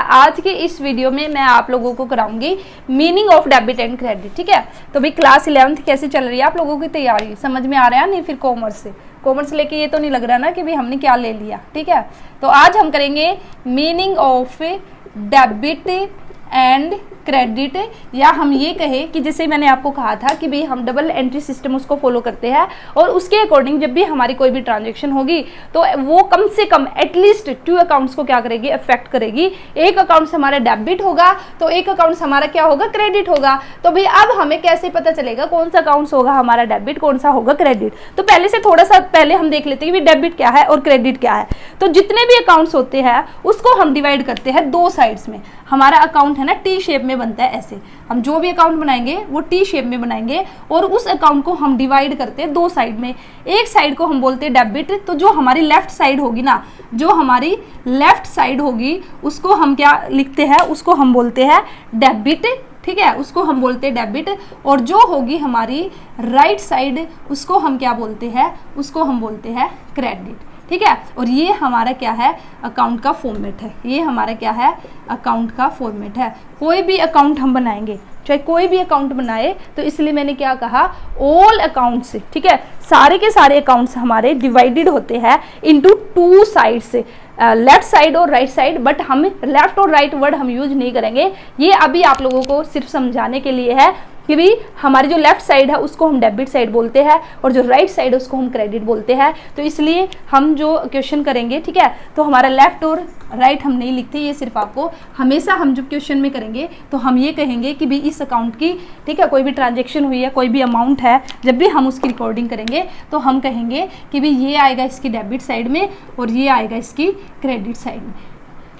आज के इस वीडियो में मैं आप लोगों को कराऊंगी meaning of debit and credit. ठीक है, तो भाई क्लास 11th कैसे चल रही है, आप लोगों की तैयारी समझ में आ रहा है? नहीं फिर कॉमर्स लेके ये तो नहीं लग रहा ना कि भाई हमने क्या ले लिया। ठीक है, तो आज हम करेंगे meaning of debit and credit, या हम ये कहें कि जैसे मैंने आपको कहा था कि भाई हम डबल एंट्री सिस्टम उसको फॉलो करते हैं और उसके अकॉर्डिंग जब भी हमारी कोई भी ट्रांजैक्शन होगी तो वो कम से कम एटलीस्ट 2 अकाउंट्स को क्या करेगी, अफेक्ट करेगी। एक अकाउंट से हमारा डेबिट होगा तो एक अकाउंट से हमारा क्या होगा, क्रेडिट होगा। तो भाई अब हमें कैसे पता चलेगा कौन सा अकाउंट होगा हमारा डेबिट, कौन सा होगा क्रेडिट? तो पहले से थोड़ा सा पहले हम देख लेते हैं कि डेबिट क्या है और क्रेडिट क्या है। तो जितने भी अकाउंट्स होते हैं उसको हम डिवाइड करते हैं 2 साइड्स में। हमारा अकाउंट है ना टी शेप में बनता है, ऐसे हम जो भी अकाउंट बनाएंगे वो टी शेप में बनाएंगे और उस अकाउंट को हम डिवाइड करते हैं 2 साइड में। एक साइड को हम बोलते हैं डेबिट, तो जो हमारी लेफ्ट साइड होगी ना, जो हमारी लेफ्ट साइड होगी उसको हम क्या लिखते हैं, उसको हम बोलते हैं डेबिट। ठीक है, उसको हम बोलते हैं डेबिट। और जो होगी हमारी राइट साइड उसको हम क्या बोलते हैं, उसको हम बोलते हैं क्रेडिट। ठीक है, और ये हमारा क्या है, अकाउंट का फॉर्मेट है। ये हमारा क्या है, अकाउंट का फॉर्मेट है। कोई भी अकाउंट हम बनाएंगे, चाहे कोई भी अकाउंट बनाए, तो इसलिए मैंने क्या कहा, ऑल अकाउंट्स। ठीक है, सारे के सारे अकाउंट्स हमारे डिवाइडेड होते हैं इनटू 2 साइड्स, लेफ्ट साइड और राइट साइड। बट हम लेफ्ट और राइट वर्ड हम यूज नहीं करेंगे, ये अभी आप लोगों को सिर्फ समझाने के लिए है कि भी हमारी जो लेफ्ट साइड है उसको हम डेबिट साइड बोलते हैं और जो राइट साइड है उसको हम क्रेडिट बोलते हैं। तो इसलिए हम जो क्वेश्चन करेंगे, ठीक है, तो हमारा लेफ्ट और राइट हम नहीं लिखते, ये सिर्फ आपको हमेशा हम जब क्वेश्चन में करेंगे तो हम ये कहेंगे कि भी इस अकाउंट की, ठीक है, कोई भी ट्रांजेक्शन हुई है, कोई भी अमाउंट है, जब भी हम उसकी रिकॉर्डिंग करेंगे तो हम कहेंगे कि भी ये आएगा इसकी डेबिट साइड में और ये आएगा इसकी क्रेडिट साइड में।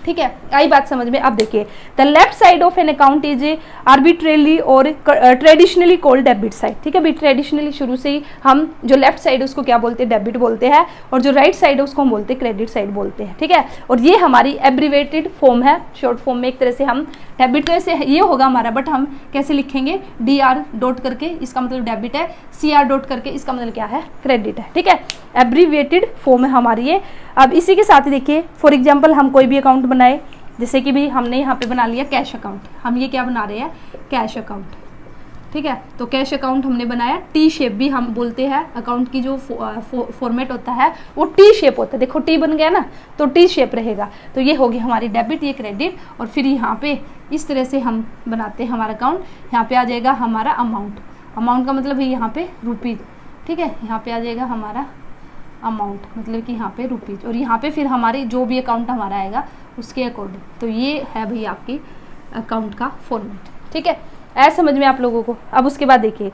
ठीक है, आई बात समझ में? अब देखिए, the left side of an account is arbitrarily और ट्रेडिशनली कॉल्ड डेबिट साइड। ठीक है, भी ट्रेडिशनली शुरू से ही हम जो लेफ्ट साइड है उसको क्या बोलते हैं, डेबिट बोलते हैं, और जो राइट साइड है उसको हम बोलते हैं क्रेडिट साइड बोलते हैं। ठीक है, और ये हमारी एब्रीवेटेड फॉर्म है, शॉर्ट फॉर्म में। एक तरह से हम डेबिट तो ऐसे ये होगा हमारा, बट हम कैसे लिखेंगे, DR डॉट करके, इसका मतलब डेबिट है, CR डॉट करके, इसका मतलब क्या है, क्रेडिट है। ठीक है, एब्रीवेटेड फॉर्म है हमारी ये। अब इसी के साथ ही देखिए, फॉर एग्जांपल हम कोई भी अकाउंट बनाए, जैसे कि भी हमने यहाँ पे बना लिया कैश अकाउंट। हम ये क्या बना रहे हैं, कैश अकाउंट। ठीक है, तो कैश अकाउंट हमने बनाया, टी शेप भी हम बोलते हैं, अकाउंट की जो फॉर्मेट होता है वो टी शेप होता है। देखो टी बन गया ना, तो टी शेप रहेगा। तो ये होगी हमारी डेबिट, ये क्रेडिट। और फिर यहाँ पे इस तरह से हम बनाते हैं हमारा अकाउंट। यहाँ पे आ जाएगा हमारा अमाउंट, अमाउंट का मतलब है यहाँ पे रुपीज। ठीक है, यहाँ पे आ जाएगा हमारा अमाउंट, मतलब कि यहाँ पे रुपीज, और यहाँ पे फिर हमारी जो भी अकाउंट हमारा आएगा उसके अकॉर्डिंग। तो ये है भाई आपकी अकाउंट का फॉर्मेट। ठीक है, ऐसा समझ में आप लोगों को? अब उसके बाद देखिए,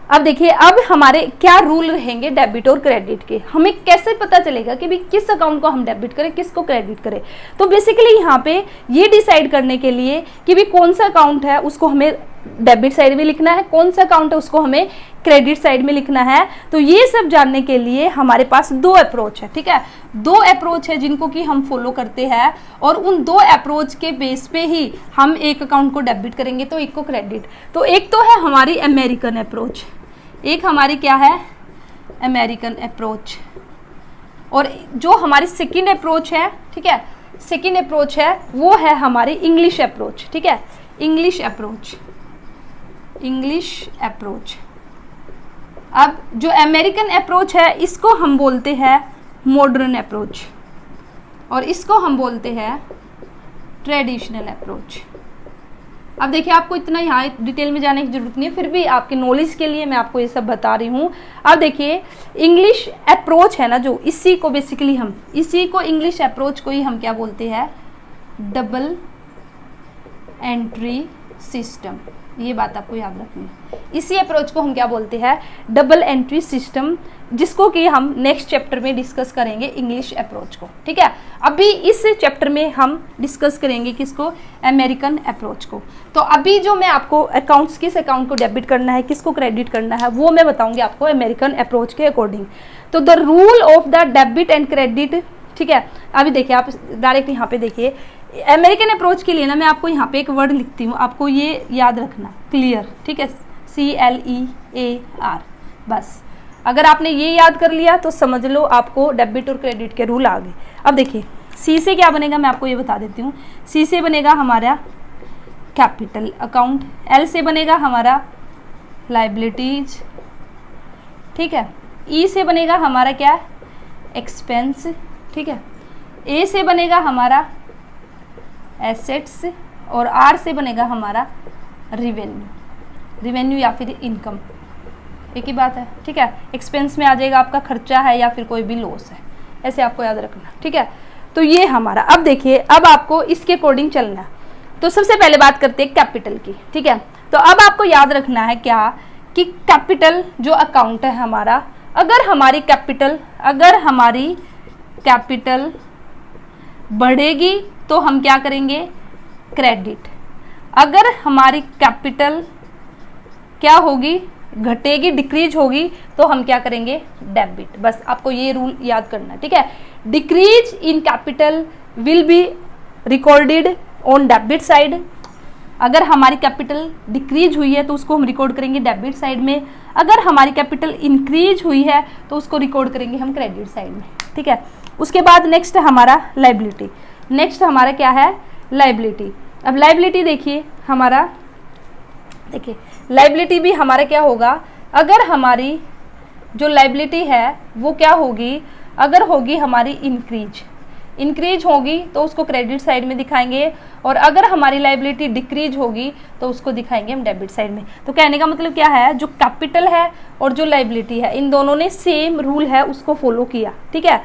अब देखिए, अब हमारे क्या रूल रहेंगे डेबिट और क्रेडिट के। हमें कैसे पता चलेगा कि भाई किस अकाउंट को हम डेबिट करें, किसको क्रेडिट करें? तो बेसिकली यहाँ पे ये डिसाइड करने के लिए कि भाई कौन सा अकाउंट है उसको हमें डेबिट साइड में लिखना है, कौन सा अकाउंट है उसको हमें क्रेडिट साइड में लिखना है। तो ये सब जानने के लिए हमारे पास 2 अप्रोच है। ठीक है, 2 अप्रोच है जिनको कि हम फॉलो करते हैं, और उन 2 अप्रोच के बेस पे ही हम एक अकाउंट को डेबिट करेंगे तो एक को क्रेडिट। तो एक तो है हमारी अमेरिकन अप्रोच, एक हमारी क्या है, अमेरिकन अप्रोच। और जो हमारी सेकेंड अप्रोच है, ठीक है, सेकेंड अप्रोच है वो है हमारी इंग्लिश अप्रोच। ठीक है, इंग्लिश अप्रोच, इंग्लिश अप्रोच। अब जो अमेरिकन अप्रोच है इसको हम बोलते हैं मॉडर्न अप्रोच, और इसको हम बोलते हैं ट्रेडिशनल अप्रोच। अब देखिए, आपको इतना यहाँ डिटेल में जाने की जरूरत नहीं है, फिर भी आपके नॉलेज के लिए मैं आपको ये सब बता रही हूँ। अब देखिए, इंग्लिश अप्रोच है ना, जो इसी को बेसिकली हम, इसी को इंग्लिश अप्रोच को ही हम क्या बोलते हैं, डबल एंट्री सिस्टम। ये बात आपको याद रखनी है, इसी अप्रोच को हम क्या बोलते हैं, डबल एंट्री सिस्टम, जिसको कि हम नेक्स्ट चैप्टर में डिस्कस करेंगे, इंग्लिश अप्रोच को। ठीक है, अभी इस चैप्टर में हम डिस्कस करेंगे किसको, अमेरिकन अप्रोच को। तो अभी जो मैं आपको अकाउंट्स, किस अकाउंट को डेबिट करना है, किसको क्रेडिट करना है, वो मैं बताऊंगी आपको अमेरिकन अप्रोच के अकॉर्डिंग। तो the rule of the debit and credit. ठीक है, अभी देखिए, आप डायरेक्ट यहाँ पे देखिए, अमेरिकन अप्रोच के लिए ना मैं आपको यहाँ पे एक वर्ड लिखती हूँ, आपको ये याद रखना, क्लियर। ठीक है, CLEAR, बस अगर आपने ये याद कर लिया तो समझ लो आपको डेबिट और क्रेडिट के रूल आ गए। अब देखिए, सी से क्या बनेगा मैं आपको ये बता देती हूँ। सी से बनेगा हमारा कैपिटल अकाउंट, एल से बनेगा हमारा लाइबिलिटीज, ठीक है। ई से बनेगा हमारा क्या, एक्सपेंस, ठीक है। ए से बनेगा हमारा एसेट्स और आर से बनेगा हमारा रिवेन्यू, रिवेन्यू या फिर इनकम, एक ही बात है, ठीक है। एक्सपेंस में आ जाएगा आपका खर्चा है या फिर कोई भी लॉस है, ऐसे आपको याद रखना, ठीक है। तो ये हमारा, अब देखिए अब आपको इसके अकॉर्डिंग चलना है। तो सबसे पहले बात करते हैं कैपिटल की, ठीक है। तो अब आपको याद रखना है क्या कि कैपिटल जो अकाउंट है हमारा, अगर हमारी कैपिटल बढ़ेगी तो हम क्या करेंगे, क्रेडिट। अगर हमारी कैपिटल क्या होगी, घटेगी, डिक्रीज होगी, तो हम क्या करेंगे, डेबिट। बस आपको ये रूल याद करना है, ठीक है। Decrease in capital will be recorded on debit side. अगर हमारी कैपिटल डिक्रीज हुई है तो उसको हम रिकॉर्ड करेंगे डेबिट साइड में। अगर हमारी कैपिटल इंक्रीज हुई है तो उसको रिकॉर्ड करेंगे हम क्रेडिट साइड में, ठीक है। उसके बाद नेक्स्ट हमारा लाइबिलिटी, नेक्स्ट हमारा क्या है, लाइबिलिटी। अब लाइबिलिटी देखिए हमारा, देखिए लाइबिलिटी भी हमारा क्या होगा, अगर हमारी जो लाइबिलिटी है वो क्या होगी, अगर होगी हमारी इंक्रीज होगी तो उसको क्रेडिट साइड में दिखाएंगे, और अगर हमारी लाइबिलिटी डिक्रीज होगी तो उसको दिखाएंगे हम डेबिट साइड में। तो कहने का मतलब क्या है, जो कैपिटल है और जो लाइबिलिटी है इन दोनों ने सेम रूल है उसको फॉलो किया, ठीक है,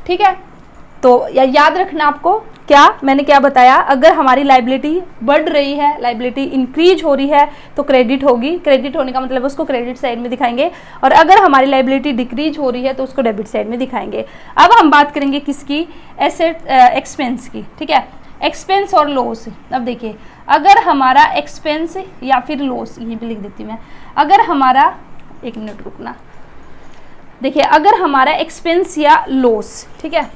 ठीक है। तो याद रखना आपको क्या मैंने क्या बताया, अगर हमारी लाइबिलिटी बढ़ रही है, लाइबिलिटी इंक्रीज हो रही है तो क्रेडिट होगी, क्रेडिट होने का मतलब उसको क्रेडिट साइड में दिखाएंगे, और अगर हमारी लाइबिलिटी डिक्रीज हो रही है तो उसको डेबिट साइड में दिखाएंगे। अब हम बात करेंगे किसकी, एसेट एक्सपेंस की, ठीक है। एक्सपेंस और लॉस, अब देखिए अगर हमारा एक्सपेंस या फिर लॉस, यहीं पे लिख देती हूँ मैं, अगर हमारा, एक मिनट रुकना, देखिए अगर हमारा एक्सपेंस या लॉस, ठीक है,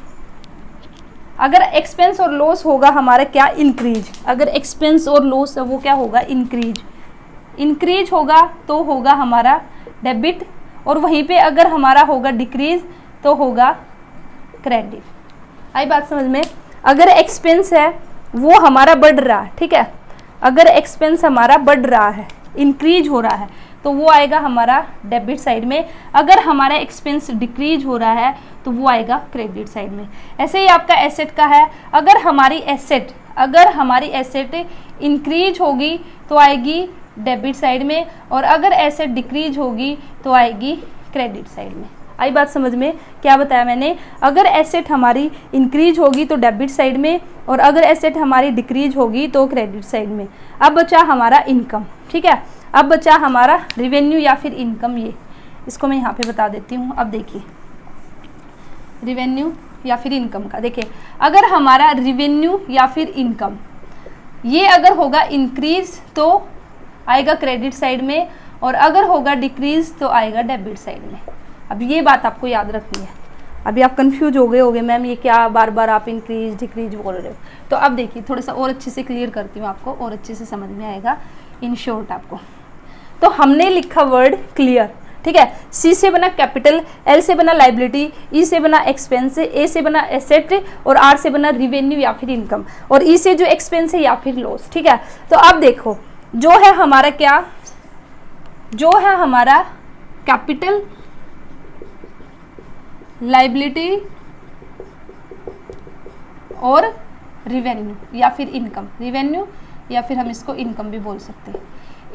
अगर एक्सपेंस और लॉस होगा हमारा क्या, इंक्रीज। अगर एक्सपेंस और लॉस है वो क्या होगा, इंक्रीज होगा तो होगा हमारा डेबिट, और वहीं पे अगर हमारा होगा डिक्रीज तो होगा क्रेडिट। आई बात समझ में। अगर एक्सपेंस है वो हमारा बढ़ रहा है, ठीक है, अगर एक्सपेंस हमारा बढ़ रहा है, इंक्रीज हो रहा है, तो वो आएगा हमारा डेबिट साइड में। अगर हमारा एक्सपेंस डिक्रीज हो रहा है तो वो आएगा क्रेडिट साइड में। ऐसे ही आपका एसेट का है, अगर हमारी एसेट इंक्रीज होगी तो आएगी डेबिट साइड में, और अगर एसेट डिक्रीज होगी तो आएगी क्रेडिट साइड में। आई बात समझ में, क्या बताया मैंने, अगर एसेट हमारी इंक्रीज होगी तो डेबिट साइड में, और अगर एसेट हमारी डिक्रीज होगी तो क्रेडिट साइड में। अब बचा हमारा इनकम, ठीक है, अब बचा हमारा रिवेन्यू या फिर इनकम, ये इसको मैं यहाँ पे बता देती हूँ। अब देखिए रिवेन्यू या फिर इनकम का, देखिए अगर हमारा रिवेन्यू या फिर इनकम ये अगर होगा इंक्रीज तो आएगा क्रेडिट साइड में, और अगर होगा डिक्रीज तो आएगा डेबिट साइड में। अब ये बात आपको याद रखनी है। अभी आप कंफ्यूज हो गए होगे, मैम ये क्या बार बार आप इंक्रीज डिक्रीज बोल रहे हो। तो अब देखिए थोड़ा सा और अच्छे से क्लियर करती हूँ आपको, और अच्छे से समझ में आएगा इन शॉर्ट आपको। तो हमने लिखा वर्ड क्लियर, ठीक है। सी से बना कैपिटल, एल से बना लाइबिलिटी, ई से बना एक्सपेंस, ए से बना एसेट, और आर से बना रिवेन्यू या फिर इनकम, और ई से जो एक्सपेंस है या फिर लॉस, ठीक है। तो अब देखो जो है हमारा क्या, जो है हमारा कैपिटल, लाइबिलिटी और रिवेन्यू या फिर इनकम, रिवेन्यू या फिर हम इसको इनकम भी बोल सकते हैं।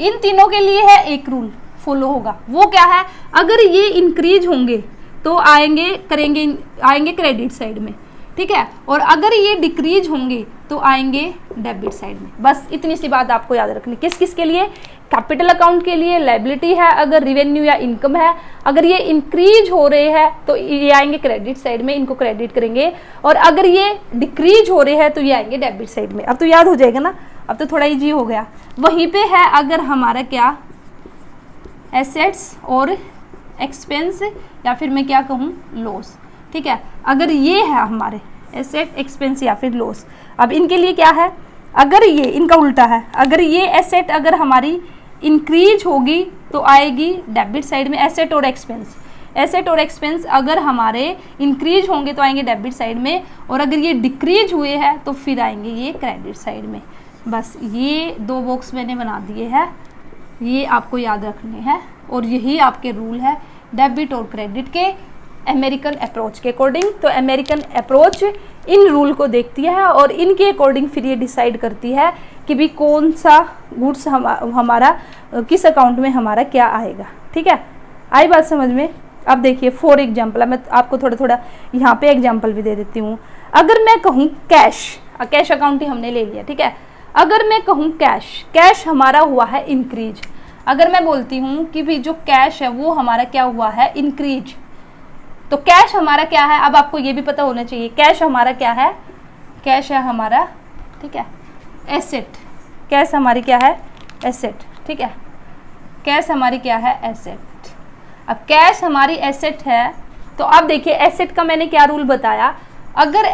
इन तीनों के लिए है एक रूल फॉलो होगा, वो क्या है, अगर ये इंक्रीज होंगे तो आएंगे क्रेडिट साइड में, ठीक है, और अगर ये डिक्रीज होंगे तो आएंगे डेबिट साइड में। बस इतनी सी बात आपको याद रखनी। किस किस के लिए, कैपिटल अकाउंट के लिए लाइबिलिटी है, अगर रिवेन्यू या इनकम है, अगर ये इंक्रीज हो रहे हैं तो ये आएंगे क्रेडिट साइड में, इनको क्रेडिट करेंगे, और अगर ये डिक्रीज हो रहे हैं तो ये आएंगे डेबिट साइड में। अब तो याद हो जाएगा ना, अब तो थोड़ा इजी हो गया। वहीं पे है अगर हमारा क्या, एसेट्स और एक्सपेंस या फिर मैं क्या कहूँ, लॉस, ठीक है। अगर ये है हमारे एसेट, एक्सपेंस या फिर लॉस, अब इनके लिए क्या है, अगर ये इनका उल्टा है, अगर ये एसेट अगर हमारी इंक्रीज होगी तो आएगी डेबिट साइड में, एसेट और एक्सपेंस। एसेट और एक्सपेंस अगर हमारे इंक्रीज होंगे तो आएंगे डेबिट साइड में, और अगर ये डिक्रीज हुए हैं तो फिर आएंगे ये क्रेडिट साइड में। बस ये 2 बॉक्स मैंने बना दिए हैं, ये आपको याद रखने हैं, और यही आपके रूल है डेबिट और क्रेडिट के अमेरिकन अप्रोच के अकॉर्डिंग। तो अमेरिकन अप्रोच इन रूल को देखती है और इनके अकॉर्डिंग फिर ये डिसाइड करती है कि भी कौन सा गुड्स हमारा किस अकाउंट में हमारा क्या आएगा। ठीक है, आई बात समझ में। अब देखिए फॉर एग्जाम्पल, मैं आपको थोड़ा थोड़ा यहाँ पे एग्जाम्पल भी दे देती हूँ। अगर मैं कहूँ कैश अकाउंट ही हमने ले लिया, ठीक है। अगर मैं कहूँ कैश हमारा हुआ है इंक्रीज। अगर मैं बोलती हूँ कि भी जो कैश है वो हमारा क्या हुआ है, इंक्रीज, तो कैश हमारा क्या है, अब आपको ये भी पता होना चाहिए कैश हमारा क्या है। कैश है हमारा, ठीक है, एसेट। कैश हमारी क्या है, एसेट, ठीक है। कैश हमारी क्या है, एसेट। अब कैश हमारी एसेट है, तो अब देखिए एसेट का मैंने क्या रूल बताया, अगर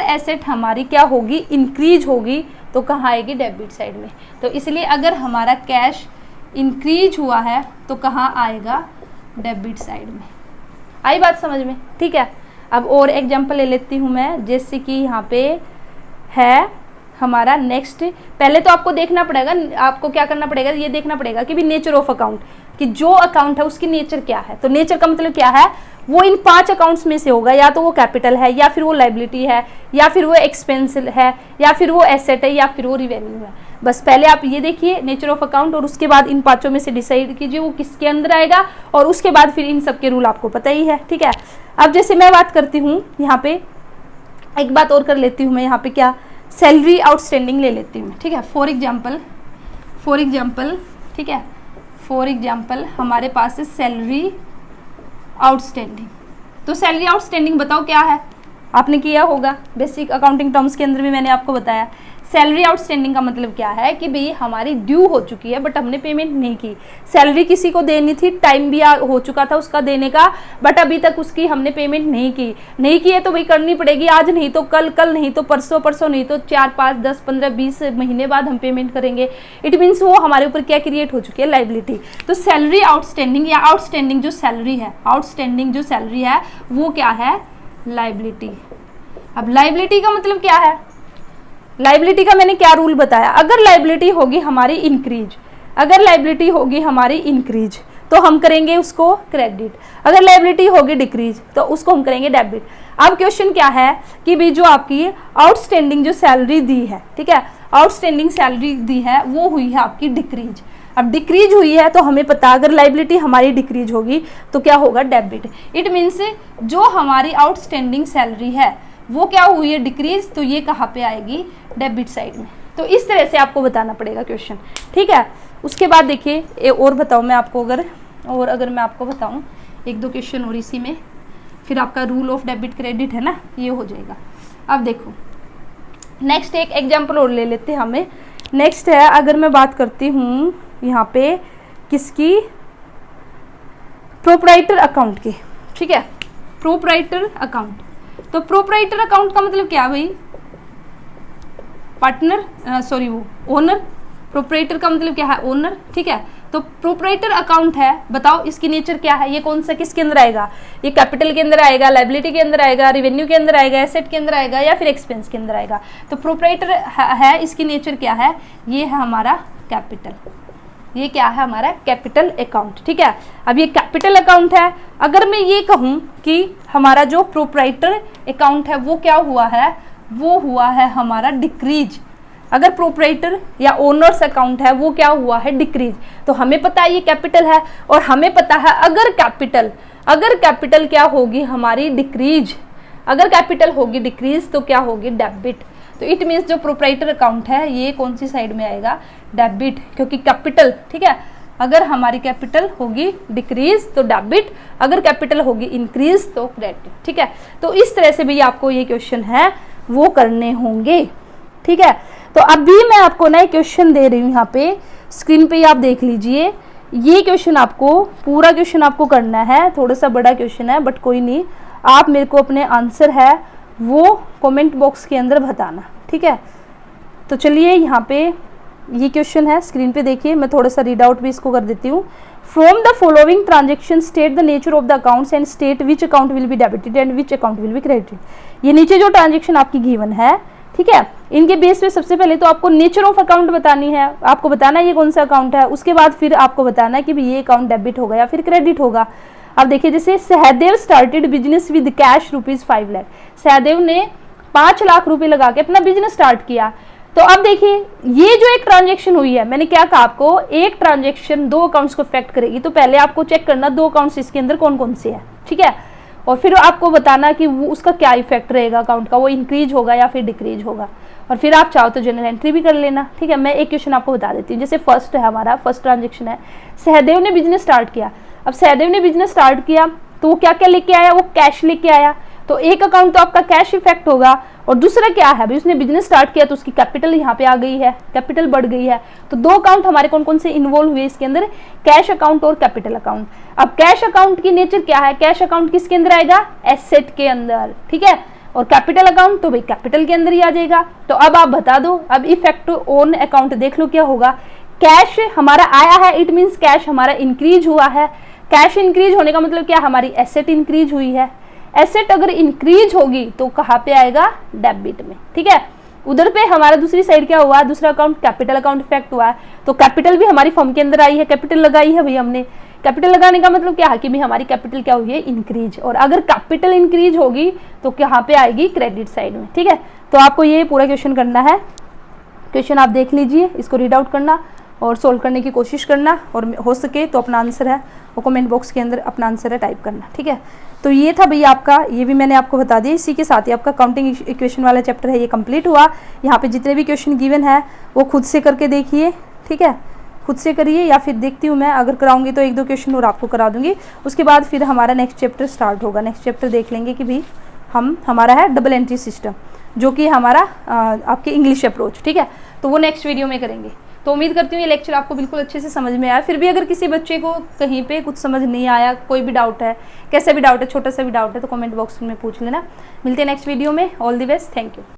एसेट हमारी क्या होगी, इंक्रीज होगी, तो कहाँ आएगी, डेबिट साइड में। तो इसलिए अगर हमारा कैश इंक्रीज हुआ है तो कहाँ आएगा, डेबिट साइड में। आई बात समझ में, ठीक है। अब और एग्जांपल ले लेती हूँ मैं, जैसे कि यहाँ पे है हमारा नेक्स्ट। पहले तो आपको देखना पड़ेगा, आपको क्या करना पड़ेगा, ये देखना पड़ेगा कि भी नेचर ऑफ अकाउंट, कि जो अकाउंट है उसकी नेचर क्या है। तो नेचर का मतलब क्या है, वो इन 5 अकाउंट्स में से होगा, या तो वो कैपिटल है, या फिर वो लाइबिलिटी है, या फिर वो एक्सपेंस है, या फिर वो एसेट है, या फिर वो रिवेन्यू है। बस पहले आप ये देखिए नेचर ऑफ अकाउंट, और उसके बाद इन 5 में से डिसाइड कीजिए वो किसके अंदर आएगा, और उसके बाद फिर इन सब के रूल आपको पता ही है, ठीक है। अब जैसे मैं बात करती हूँ यहाँ पे, एक बात और कर लेती हूँ मैं यहाँ पे, क्या, सैलरी आउटस्टैंडिंग ले लेती हूँ, ठीक है। फॉर एग्जाम्पल, ठीक है, फॉर एग्जाम्पल हमारे पास है सैलरी आउटस्टैंडिंग। तो सैलरी आउटस्टैंडिंग बताओ क्या है, आपने किया होगा बेसिक अकाउंटिंग टर्म्स के अंदर भी मैंने आपको बताया। सैलरी आउटस्टैंडिंग का मतलब क्या है कि भाई हमारी ड्यू हो चुकी है बट हमने पेमेंट नहीं की। सैलरी किसी को देनी थी, टाइम भी हो चुका था उसका देने का, बट अभी तक उसकी हमने पेमेंट नहीं की है, तो भाई करनी पड़ेगी, आज नहीं तो कल, कल नहीं तो परसों, परसों नहीं तो 4, 5, 10, 15, 20 महीने बाद हम पेमेंट करेंगे। इट मीन्स वो हमारे ऊपर क्या क्रिएट हो चुकी है, लाइबिलिटी। तो सैलरी आउटस्टैंडिंग या आउटस्टैंडिंग जो सैलरी है वो क्या है, लाइबिलिटी। अब लाइबिलिटी का मतलब क्या है, लाइबिलिटी का मैंने क्या रूल बताया, अगर लाइबिलिटी होगी हमारी इंक्रीज, तो हम करेंगे उसको क्रेडिट, अगर लाइबिलिटी होगी डिक्रीज तो उसको हम करेंगे डेबिट। अब क्वेश्चन क्या है कि भी जो आपकी आउटस्टैंडिंग जो सैलरी दी है, ठीक है, आउटस्टैंडिंग सैलरी दी है वो हुई है आपकी डिक्रीज। अब डिक्रीज हुई है तो हमें पता, अगर लाइबिलिटी हमारी डिक्रीज होगी तो क्या होगा, डेबिट। इट मीन्स जो हमारी आउटस्टैंडिंग सैलरी है वो क्या हुई है, डिक्रीज, तो ये कहाँ पे आएगी, डेबिट साइड में। तो इस तरह से आपको बताना पड़ेगा क्वेश्चन, ठीक है। उसके बाद देखिए और बताऊँ मैं आपको, अगर मैं आपको बताऊँ 1-2 क्वेश्चन और इसी में, फिर आपका रूल ऑफ डेबिट क्रेडिट है ना, ये हो जाएगा। अब देखो नेक्स्ट एक एग्जाम्पल और ले लेते हैं हमें। नेक्स्ट है, अगर मैं बात करती हूँ यहाँ पे किसकी, प्रोप्राइटर अकाउंट की, ठीक है, प्रोप्राइटर अकाउंट। तो प्रोप्राइटर अकाउंट का मतलब क्या भाई, ओनर। प्रोप्राइटर का मतलब क्या है, ओनर, ठीक है। तो प्रोप्राइटर अकाउंट है, बताओ इसकी नेचर क्या है, ये कौन सा किसके अंदर आएगा, ये कैपिटल के अंदर आएगा, लाइबिलिटी के अंदर आएगा, रेवेन्यू के अंदर आएगा, एसेट के अंदर आएगा, या फिर एक्सपेंस के अंदर आएगा। तो प्रोप्राइटर है, इसकी नेचर क्या है, ये है हमारा कैपिटल, ये क्या है हमारा कैपिटल अकाउंट, ठीक है। अब ये कैपिटल अकाउंट है। अगर मैं ये कहूँ कि हमारा जो प्रोप्राइटर अकाउंट है वो क्या हुआ है, वो हुआ है हमारा डिक्रीज। अगर प्रोप्राइटर या ओनर्स अकाउंट है वो क्या हुआ है, डिक्रीज, तो हमें पता है ये कैपिटल है, और हमें पता है अगर कैपिटल क्या होगी हमारी, डिक्रीज। अगर कैपिटल होगी डिक्रीज तो क्या होगी, डेबिट। तो इट मीन्स जो प्रोप्राइटर अकाउंट है ये कौन सी साइड में आएगा, डेबिट, क्योंकि कैपिटल, ठीक है, अगर हमारी कैपिटल होगी डिक्रीज तो डेबिट, अगर कैपिटल होगी इंक्रीज तो क्रेडिट, ठीक है। तो इस तरह से भी आपको ये क्वेश्चन है वो करने होंगे, ठीक है। तो अभी मैं आपको ना क्वेश्चन दे रही हूँ यहाँ पे स्क्रीन पे, आप देख लीजिए। ये क्वेश्चन आपको, पूरा क्वेश्चन आपको करना है, थोड़ा सा बड़ा क्वेश्चन है बट कोई नहीं, आप मेरे को अपने आंसर है वो कमेंट बॉक्स के अंदर बताना, ठीक है। तो चलिए यहाँ पे ये क्वेश्चन है, स्क्रीन पे देखिए, मैं थोड़ा सा रीड आउट भी इसको कर देती हूँ। From the following transaction state the nature of the accounts and state which account will be debited and which account will be credited. ये नीचे जो ट्रांजेक्शन आपकी गिवन है, ठीक है, इनके बेस पे सबसे पहले तो आपको नेचर ऑफ अकाउंट बतानी है, आपको बताना है ये कौन सा अकाउंट है, उसके बाद फिर आपको बताना है कि ये अकाउंट डेबिट होगा या फिर क्रेडिट होगा। अब देखिए जैसे Sahdev started business with cash ₹5 lakh, Sahdev ने 5 लाख रुपए लगा के अपना बिजनेस स्टार्ट किया। तो अब देखिए ये जो एक ट्रांजेक्शन हुई है, मैंने क्या कहा आपको, एक ट्रांजेक्शन 2 अकाउंट्स को इफेक्ट करेगी, तो पहले आपको चेक करना 2 अकाउंट्स इसके अंदर कौन कौन से है, ठीक है, और फिर आपको बताना कि वो उसका क्या इफेक्ट रहेगा अकाउंट का, वो इंक्रीज होगा या फिर डिक्रीज होगा, और फिर आप चाहो तो जनरल एंट्री भी कर लेना, ठीक है। मैं एक क्वेश्चन आपको बता देती हूँ। जैसे फर्स्ट है हमारा, फर्स्ट ट्रांजेक्शन है, सहदेव ने बिजनेस स्टार्ट किया। अब सहदेव ने बिजनेस स्टार्ट किया तो वो क्या क्या लेके आया, वो कैश लेके आया। तो एक अकाउंट तो आपका कैश इफेक्ट होगा, और दूसरा क्या है भाई, उसने बिजनेस स्टार्ट किया तो उसकी कैपिटल यहाँ पे आ गई है, कैपिटल बढ़ गई है। तो 2 अकाउंट हमारे कौन कौन से इन्वॉल्व हुए इसके अंदर, कैश अकाउंट और कैपिटल अकाउंट। अब कैश अकाउंट की नेचर क्या है, कैश अकाउंट किसके अंदर आएगा, एसेट के अंदर, ठीक है, और कैपिटल अकाउंट तो भाई कैपिटल के अंदर ही आ जाएगा। तो अब आप बता दो, अब इफेक्ट ऑन अकाउंट देख लो क्या होगा। कैश हमारा आया है, इट मीन्स कैश हमारा इंक्रीज हुआ है। कैश इंक्रीज होने का मतलब क्या, हमारी एसेट इंक्रीज हुई है। एसेट अगर इंक्रीज होगी तो कहाँ पे आएगा, डेबिट में, ठीक है। उधर पे हमारा दूसरी साइड क्या हुआ, दूसरा अकाउंट कैपिटल अकाउंट इफेक्ट हुआ है, तो कैपिटल भी हमारी फर्म के अंदर आई है, कैपिटल लगाई है भाई हमने। कैपिटल लगाने का मतलब क्या है कि भाई हमारी कैपिटल क्या हुई है, इंक्रीज, और अगर कैपिटल इंक्रीज होगी तो कहाँ पे आएगी, क्रेडिट साइड में, ठीक है। तो आपको ये पूरा क्वेश्चन करना है। क्वेश्चन आप देख लीजिए, इसको रीड आउट करना और सोल्व करने की कोशिश करना, और हो सके तो अपना आंसर है वो कमेंट बॉक्स के अंदर अपना आंसर है टाइप करना, ठीक है। तो ये था भैया आपका, ये भी मैंने आपको बता दिया। इसी के साथ ही आपका काउंटिंग इक्वेशन वाला चैप्टर है ये कंप्लीट हुआ। यहाँ पे जितने भी क्वेश्चन गिवन है वो खुद से करके देखिए, ठीक है, खुद से करिए, या फिर देखती हूँ मैं, अगर कराऊंगी तो 1-2 क्वेश्चन और आपको करा दूंगी। उसके बाद फिर हमारा नेक्स्ट चैप्टर स्टार्ट होगा। नेक्स्ट चैप्टर देख लेंगे कि भाई हमारा है डबल एंट्री सिस्टम, जो कि हमारा आपके इंग्लिश अप्रोच, ठीक है। तो वो नेक्स्ट वीडियो में करेंगे। तो उम्मीद करती हूँ ये लेक्चर आपको बिल्कुल अच्छे से समझ में आया। फिर भी अगर किसी बच्चे को कहीं पे कुछ समझ नहीं आया, कोई भी डाउट है, कैसा भी डाउट है, छोटा सा भी डाउट है, तो कमेंट बॉक्स में पूछ लेना। मिलते हैं नेक्स्ट वीडियो में। All the best, thank you.